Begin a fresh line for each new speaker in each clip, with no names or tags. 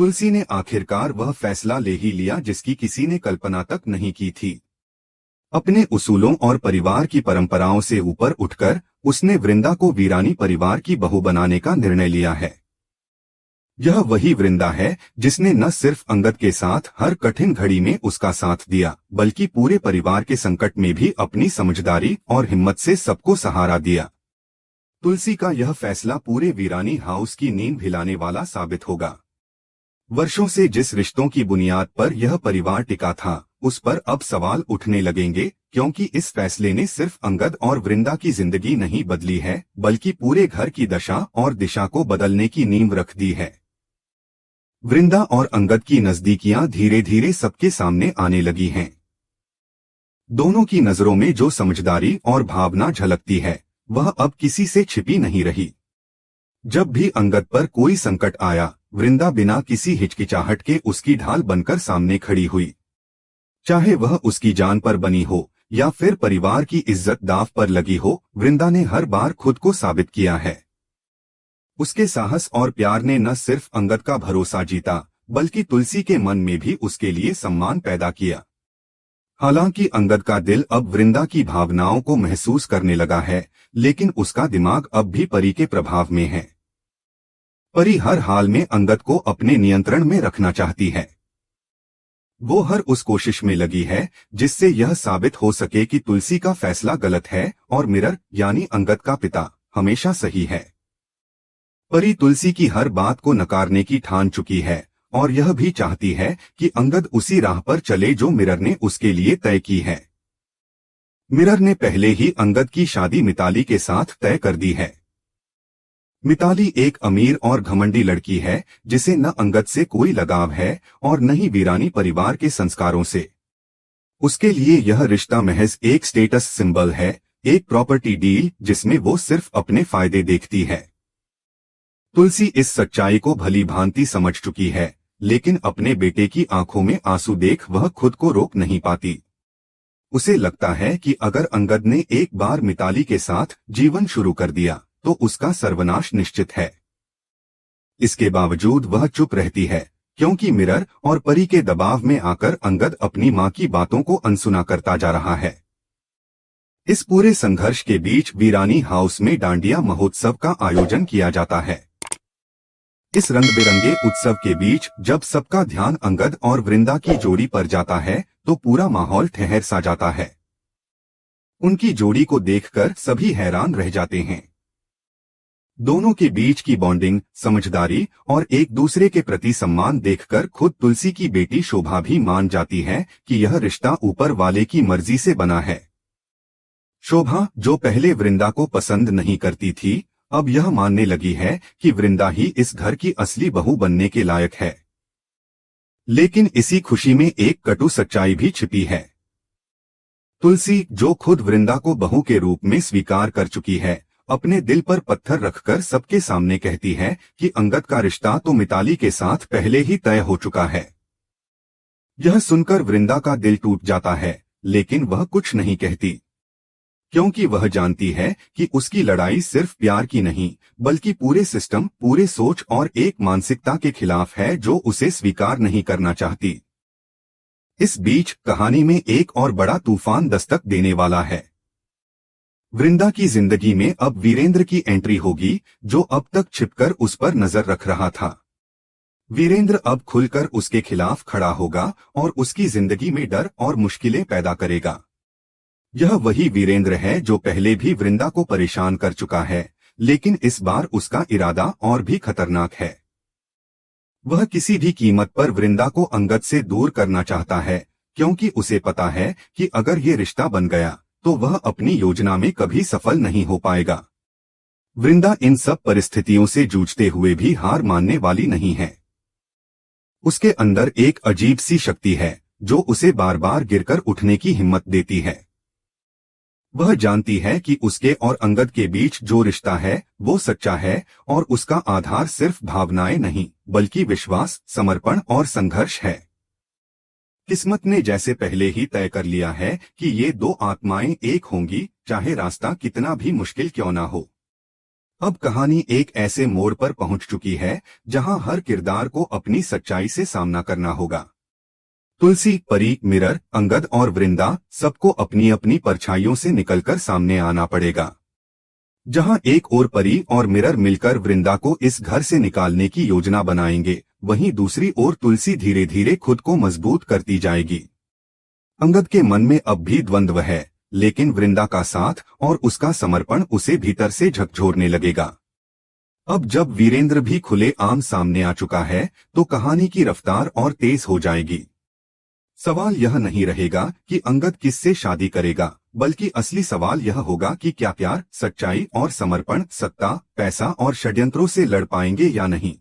तुलसी ने आखिरकार वह फैसला ले ही लिया जिसकी किसी ने कल्पना तक नहीं की थी। अपने उसूलों और परिवार की परंपराओं से ऊपर उठकर उसने वृंदा को वीरानी परिवार की बहू बनाने का निर्णय लिया है। यह वही वृंदा है जिसने न सिर्फ अंगद के साथ हर कठिन घड़ी में उसका साथ दिया, बल्कि पूरे परिवार के संकट में भी अपनी समझदारी और हिम्मत से सबको सहारा दिया। तुलसी का यह फैसला पूरे वीरानी हाउस की नींव हिलाने वाला साबित होगा। वर्षों से जिस रिश्तों की बुनियाद पर यह परिवार टिका था, उस पर अब सवाल उठने लगेंगे, क्योंकि इस फैसले ने सिर्फ अंगद और वृंदा की जिंदगी नहीं बदली है, बल्कि पूरे घर की दशा और दिशा को बदलने की नींव रख दी है। वृंदा और अंगद की नजदीकियां धीरे धीरे सबके सामने आने लगी हैं। दोनों की नजरों में जो समझदारी और भावना झलकती है, वह अब किसी से छिपी नहीं रही। जब भी अंगद पर कोई संकट आया, वृंदा बिना किसी हिचकिचाहट के उसकी ढाल बनकर सामने खड़ी हुई। चाहे वह उसकी जान पर बनी हो या फिर परिवार की इज्जत दांव पर लगी हो, वृंदा ने हर बार खुद को साबित किया है। उसके साहस और प्यार ने न सिर्फ अंगद का भरोसा जीता, बल्कि तुलसी के मन में भी उसके लिए सम्मान पैदा किया। हालांकि अंगद का दिल अब वृंदा की भावनाओं को महसूस करने लगा है, लेकिन उसका दिमाग अब भी परी के प्रभाव में है। परी हर हाल में अंगद को अपने नियंत्रण में रखना चाहती है। वो हर उस कोशिश में लगी है जिससे यह साबित हो सके कि तुलसी का फैसला गलत है और मिरर यानी अंगद का पिता हमेशा सही है। परी तुलसी की हर बात को नकारने की ठान चुकी है और यह भी चाहती है कि अंगद उसी राह पर चले जो मिरर ने उसके लिए तय की है। मिरर ने पहले ही अंगद की शादी मिताली के साथ तय कर दी है। मिताली एक अमीर और घमंडी लड़की है जिसे न अंगद से कोई लगाव है और न ही वीरानी परिवार के संस्कारों से। उसके लिए यह रिश्ता महज एक स्टेटस सिंबल है, एक प्रॉपर्टी डील जिसमें वो सिर्फ अपने फायदे देखती है। तुलसी इस सच्चाई को भली भांति समझ चुकी है, लेकिन अपने बेटे की आंखों में आंसू देख वह खुद को रोक नहीं पाती। उसे लगता है कि अगर अंगद ने एक बार मिताली के साथ जीवन शुरू कर दिया तो उसका सर्वनाश निश्चित है। इसके बावजूद वह चुप रहती है, क्योंकि मिरर और परी के दबाव में आकर अंगद अपनी मां की बातों को अनसुना करता जा रहा है। इस पूरे संघर्ष के बीच वीरानी हाउस में डांडिया महोत्सव का आयोजन किया जाता है। इस रंग बिरंगे उत्सव के बीच जब सबका ध्यान अंगद और वृंदा की जोड़ी पर जाता है, तो पूरा माहौल ठहर सा जाता है। उनकी जोड़ी को देखकर सभी हैरान रह जाते हैं। दोनों के बीच की बॉन्डिंग, समझदारी और एक दूसरे के प्रति सम्मान देखकर खुद तुलसी की बेटी शोभा भी मान जाती है कि यह रिश्ता ऊपर वाले की मर्जी से बना है। शोभा, जो पहले वृंदा को पसंद नहीं करती थी, अब यह मानने लगी है कि वृंदा ही इस घर की असली बहू बनने के लायक है। लेकिन इसी खुशी में एक कटु सच्चाई भी छिपी है। तुलसी, जो खुद वृंदा को बहू के रूप में स्वीकार कर चुकी है, अपने दिल पर पत्थर रखकर सबके सामने कहती है कि अंगद का रिश्ता तो मिताली के साथ पहले ही तय हो चुका है। यह सुनकर वृंदा का दिल टूट जाता है, लेकिन वह कुछ नहीं कहती, क्योंकि वह जानती है कि उसकी लड़ाई सिर्फ प्यार की नहीं, बल्कि पूरे सिस्टम, पूरे सोच और एक मानसिकता के खिलाफ है जो उसे स्वीकार नहीं करना चाहती। इस बीच कहानी में एक और बड़ा तूफान दस्तक देने वाला है। वृंदा की जिंदगी में अब वीरेंद्र की एंट्री होगी, जो अब तक छिपकर उस पर नजर रख रहा था। वीरेंद्र अब खुलकर उसके खिलाफ खड़ा होगा और उसकी जिंदगी में डर और मुश्किलें पैदा करेगा। यह वही वीरेंद्र है जो पहले भी वृंदा को परेशान कर चुका है, लेकिन इस बार उसका इरादा और भी खतरनाक है। वह किसी भी कीमत पर वृंदा को अंगद से दूर करना चाहता है, क्योंकि उसे पता है कि अगर ये रिश्ता बन गया तो वह अपनी योजना में कभी सफल नहीं हो पाएगा। वृंदा इन सब परिस्थितियों से जूझते हुए भी हार मानने वाली नहीं है। उसके अंदर एक अजीब सी शक्ति है जो उसे बार बार गिरकर उठने की हिम्मत देती है। वह जानती है कि उसके और अंगद के बीच जो रिश्ता है वो सच्चा है और उसका आधार सिर्फ भावनाएं नहीं, बल्कि विश्वास, समर्पण और संघर्ष है। किस्मत ने जैसे पहले ही तय कर लिया है कि ये दो आत्माएं एक होंगी, चाहे रास्ता कितना भी मुश्किल क्यों ना हो। अब कहानी एक ऐसे मोड़ पर पहुंच चुकी है जहां हर किरदार को अपनी सच्चाई से सामना करना होगा। तुलसी, परी, मिरर, अंगद और वृंदा सबको अपनी अपनी परछाइयों से निकलकर सामने आना पड़ेगा। जहां एक ओर परी और मिरर मिलकर वृंदा को इस घर से निकालने की योजना बनाएंगे, वहीं दूसरी ओर तुलसी धीरे धीरे खुद को मजबूत करती जाएगी। अंगद के मन में अब भी द्वंद्व है, लेकिन वृंदा का साथ और उसका समर्पण उसे भीतर से झकझोरने लगेगा। अब जब वीरेंद्र भी खुले आम सामने आ चुका है, तो कहानी की रफ्तार और तेज हो जाएगी। सवाल यह नहीं रहेगा कि अंगद किससे शादी करेगा, बल्कि असली सवाल यह होगा कि क्या प्यार, सच्चाई और समर्पण सत्ता, पैसा और षड्यंत्रों से लड़ पाएंगे या नहीं।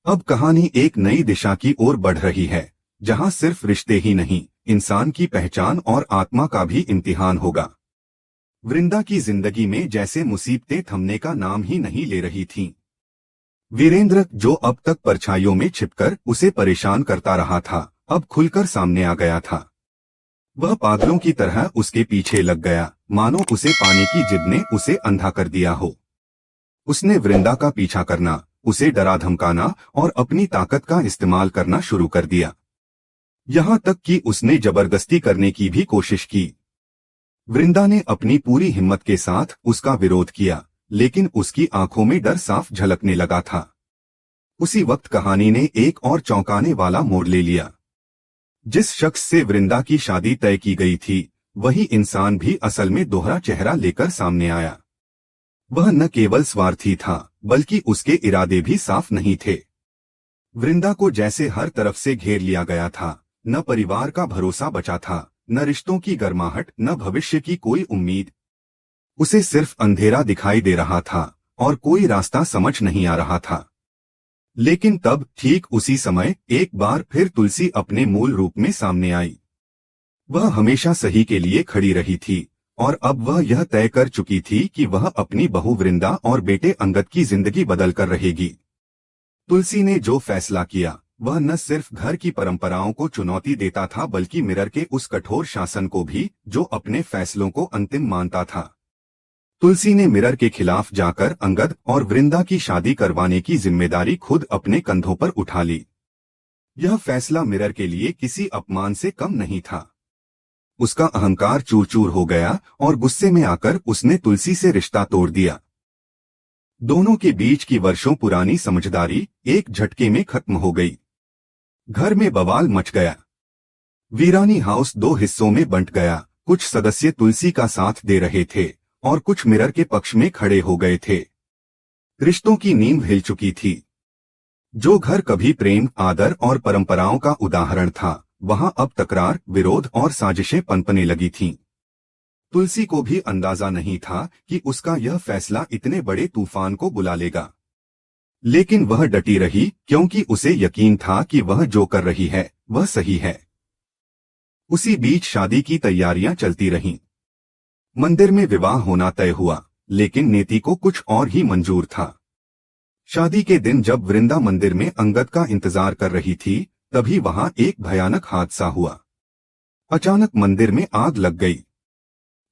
अब कहानी एक नई दिशा की ओर बढ़ रही है, जहां सिर्फ रिश्ते ही नहीं, इंसान की पहचान और आत्मा का भी इम्तिहान होगा। वृंदा की जिंदगी में जैसे मुसीबतें थमने का नाम ही नहीं ले रही थीं। वीरेंद्र, जो अब तक परछाइयों में छिपकर उसे परेशान करता रहा था, अब खुलकर सामने आ गया था। वह पागलों की तरह उसके पीछे लग गया, मानो उसे पाने की जिद ने उसे अंधा कर दिया हो। उसने वृंदा का पीछा करना, उसे डरा धमकाना और अपनी ताकत का इस्तेमाल करना शुरू कर दिया। यहाँ तक कि उसने जबरदस्ती करने की भी कोशिश की। वृंदा ने अपनी पूरी हिम्मत के साथ उसका विरोध किया, लेकिन उसकी आंखों में डर साफ झलकने लगा था। उसी वक्त कहानी ने एक और चौंकाने वाला मोड़ ले लिया। जिस शख्स से वृंदा की शादी तय की गई थी, वही इंसान भी असल में दोहरा चेहरा लेकर सामने आया। वह न केवल स्वार्थी था, बल्कि उसके इरादे भी साफ नहीं थे। वृंदा को जैसे हर तरफ से घेर लिया गया था, न परिवार का भरोसा बचा था, न रिश्तों की गर्माहट, न भविष्य की कोई उम्मीद। उसे सिर्फ अंधेरा दिखाई दे रहा था और कोई रास्ता समझ नहीं आ रहा था। लेकिन तब ठीक उसी समय एक बार फिर तुलसी अपने मूल रूप में सामने आई। वह हमेशा सही के लिए खड़ी रही थी और अब वह यह तय कर चुकी थी कि वह अपनी बहू वृंदा और बेटे अंगद की जिंदगी बदल कर रहेगी। तुलसी ने जो फैसला किया, वह न सिर्फ घर की परंपराओं को चुनौती देता था, बल्कि मिरर के उस कठोर शासन को भी, जो अपने फैसलों को अंतिम मानता था। तुलसी ने मिरर के खिलाफ जाकर अंगद और वृंदा की शादी करवाने की जिम्मेदारी खुद अपने कंधों पर उठा ली। यह फैसला मिरर के लिए किसी अपमान से कम नहीं था। उसका अहंकार चूर चूर हो गया और गुस्से में आकर उसने तुलसी से रिश्ता तोड़ दिया। दोनों के बीच की वर्षों पुरानी समझदारी एक झटके में खत्म हो गई। घर में बवाल मच गया। वीरानी हाउस दो हिस्सों में बंट गया। कुछ सदस्य तुलसी का साथ दे रहे थे और कुछ मिरर के पक्ष में खड़े हो गए थे। रिश्तों की नींव हिल चुकी थी। जो घर कभी प्रेम, आदर और परंपराओं का उदाहरण था, वहां अब तकरार, विरोध और साजिशें पनपने लगी थीं। तुलसी को भी अंदाजा नहीं था कि उसका यह फैसला इतने बड़े तूफान को बुला लेगा, लेकिन वह डटी रही, क्योंकि उसे यकीन था कि वह जो कर रही है वह सही है। उसी बीच शादी की तैयारियां चलती रहीं। मंदिर में विवाह होना तय हुआ, लेकिन नेति को कुछ और ही मंजूर था। शादी के दिन जब वृंदा मंदिर में अंगद का इंतजार कर रही थी, तभी वहां एक भयानक हादसा हुआ। अचानक मंदिर में आग लग गई।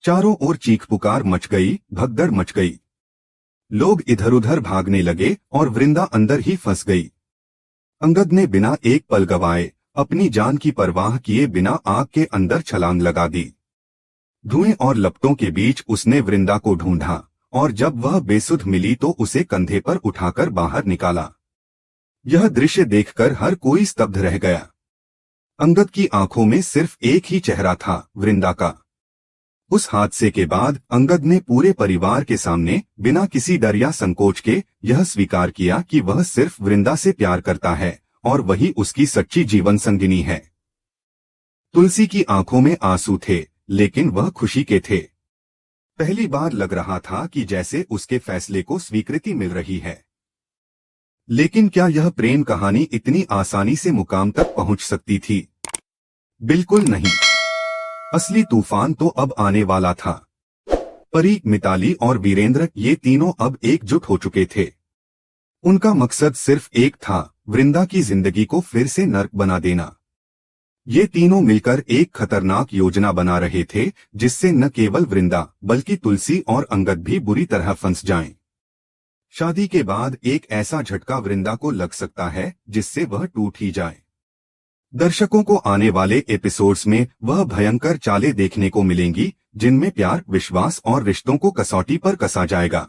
चारों ओर चीख पुकार मच गई, भगदड़ मच गई। लोग इधर उधर भागने लगे और वृंदा अंदर ही फंस गई। अंगद ने बिना एक पल गवाए, अपनी जान की परवाह किए बिना आग के अंदर छलांग लगा दी। धुएं और लपटों के बीच उसने वृंदा को ढूंढा और जब वह बेसुध मिली तो उसे कंधे पर उठाकर बाहर निकाला। यह दृश्य देखकर हर कोई स्तब्ध रह गया। अंगद की आंखों में सिर्फ एक ही चेहरा था, वृंदा का। उस हादसे के बाद अंगद ने पूरे परिवार के सामने बिना किसी डर या संकोच के यह स्वीकार किया कि वह सिर्फ वृंदा से प्यार करता है और वही उसकी सच्ची जीवन संगिनी है। तुलसी की आंखों में आंसू थे, लेकिन वह खुशी के थे। पहली बार लग रहा था कि जैसे उसके फैसले को स्वीकृति मिल रही है। लेकिन क्या यह प्रेम कहानी इतनी आसानी से मुकाम तक पहुंच सकती थी? बिल्कुल नहीं। असली तूफान तो अब आने वाला था। परी, मिताली और वीरेंद्र, ये तीनों अब एकजुट हो चुके थे। उनका मकसद सिर्फ एक था, वृंदा की जिंदगी को फिर से नर्क बना देना। ये तीनों मिलकर एक खतरनाक योजना बना रहे थे, जिससे न केवल वृंदा बल्कि तुलसी और अंगद भी बुरी तरह फंस जाएं। शादी के बाद एक ऐसा झटका वृंदा को लग सकता है जिससे वह टूट ही जाए। दर्शकों को आने वाले एपिसोड्स में वह भयंकर चालें देखने को मिलेंगी जिनमें प्यार, विश्वास और रिश्तों को कसौटी पर कसा जाएगा।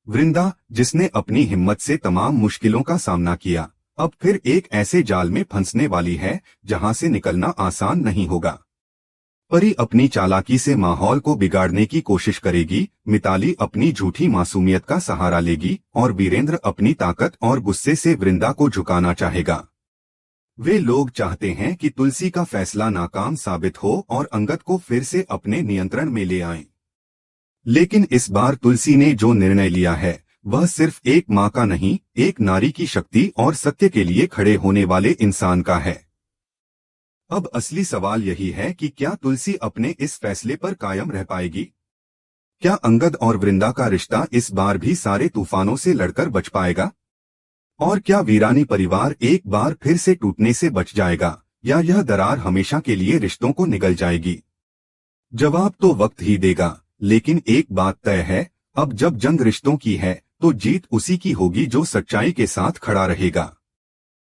वृंदा, जिसने अपनी हिम्मत से तमाम मुश्किलों का सामना किया, अब फिर एक ऐसे जाल में फंसने वाली है जहां से निकलना आसान नहीं होगा। परी अपनी चालाकी से माहौल को बिगाड़ने की कोशिश करेगी, मिताली अपनी झूठी मासूमियत का सहारा लेगी और वीरेंद्र अपनी ताकत और गुस्से से वृंदा को झुकाना चाहेगा। वे लोग चाहते हैं कि तुलसी का फैसला नाकाम साबित हो और अंगद को फिर से अपने नियंत्रण में ले आएं। लेकिन इस बार तुलसी ने जो निर्णय लिया है वह सिर्फ एक मां का नहीं, एक नारी की शक्ति और सत्य के लिए खड़े होने वाले इंसान का है। अब असली सवाल यही है कि क्या तुलसी अपने इस फैसले पर कायम रह पाएगी? क्या अंगद और वृंदा का रिश्ता इस बार भी सारे तूफानों से लड़कर बच पाएगा? और क्या वीरानी परिवार एक बार फिर से टूटने से बच जाएगा, या यह दरार हमेशा के लिए रिश्तों को निगल जाएगी? जवाब तो वक्त ही देगा, लेकिन एक बात तय है, अब जब जंग रिश्तों की है तो जीत उसी की होगी जो सच्चाई के साथ खड़ा रहेगा।